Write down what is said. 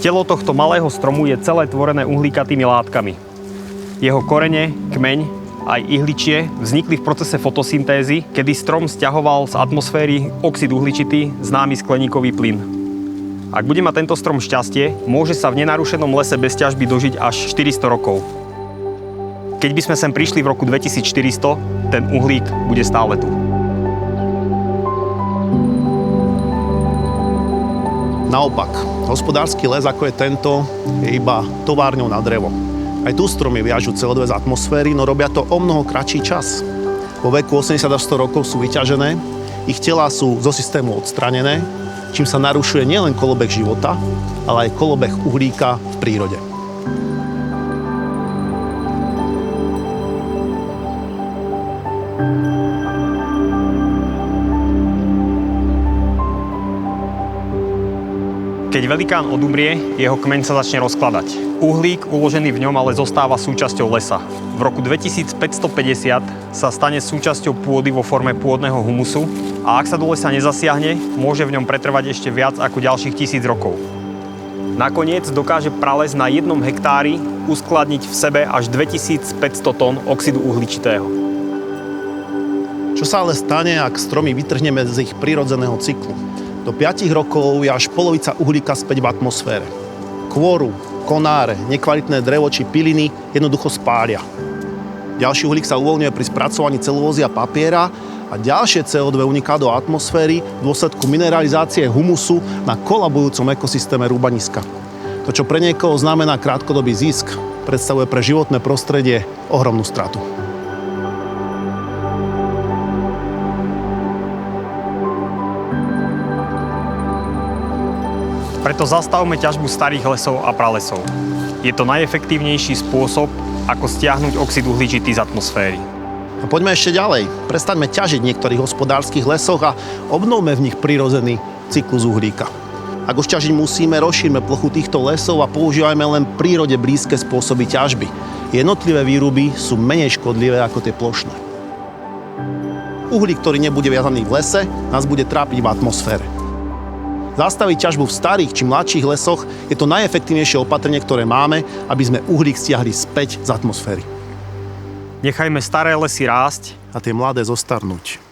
Telo tohto malého stromu je celé tvorené uhlíkatými látkami. Jeho korene, kmeň aj ihličie vznikli v procese fotosyntézy, kedy strom sťahoval z atmosféry oxid uhličitý, známy skleníkový plyn. Ak bude mať tento strom šťastie, môže sa v nenarušenom lese bez ťažby dožiť až 400 rokov. Keď by sme sem prišli v roku 2400, ten uhlík bude stále tu. Naopak, hospodársky les ako je tento, je iba továrňou na drevo. Aj tu stromy viažú CO2 z atmosféry, no robia to o mnoho kratší čas. Vo veku 80 až 100 rokov sú vyťažené, ich telá sú zo systému odstranené, čím sa narušuje nielen kolobeh života, ale aj kolobeh uhlíka v prírode. Keď velikán odumrie, jeho kmeň sa začne rozkladať. Uhlík uložený v ňom ale zostáva súčasťou lesa. V roku 2550 sa stane súčasťou pôdy vo forme pôdneho humusu a ak sa do lesa nezasiahne, môže v ňom pretrvať ešte viac ako ďalších 1000 rokov. Nakoniec dokáže prales na 1 hektári uskladniť v sebe až 2500 tón oxidu uhličitého. Čo sa ale stane, ak stromy vytrhneme z ich prirodzeného cyklu? Do 5 rokov je až polovica uhlíka späť v atmosfére. Kôru, konáre, nekvalitné drevo či piliny jednoducho spália. Ďalší uhlík sa uvoľňuje pri spracovaní celulózy a papiera a ďalšie CO2 uniká do atmosféry v dôsledku mineralizácie humusu na kolabujúcom ekosystéme rúbaniska. To, čo pre niekoho znamená krátkodobý zisk, predstavuje pre životné prostredie ohromnú stratu. Preto zastavme ťažbu starých lesov a pralesov. Je to najefektívnejší spôsob, ako stiahnuť oxid uhličitý z atmosféry. A poďme ešte ďalej. Prestaňme ťažiť v niektorých hospodárskych lesoch a obnovme v nich prirodzený cyklus uhlíka. Ak už ťažiť musíme, rozšírme plochu týchto lesov a používajme len prírode blízke spôsoby ťažby. Jednotlivé výruby sú menej škodlivé ako tie plošné. Uhlík, ktorý nebude viazaný v lese, nás bude trápiť v atmosfére. Zastaviť ťažbu v starých či mladších lesoch je to najefektívnejšie opatrenie, ktoré máme, aby sme uhlík stiahli späť z atmosféry. Nechajme staré lesy rásť a tie mladé zostarnúť.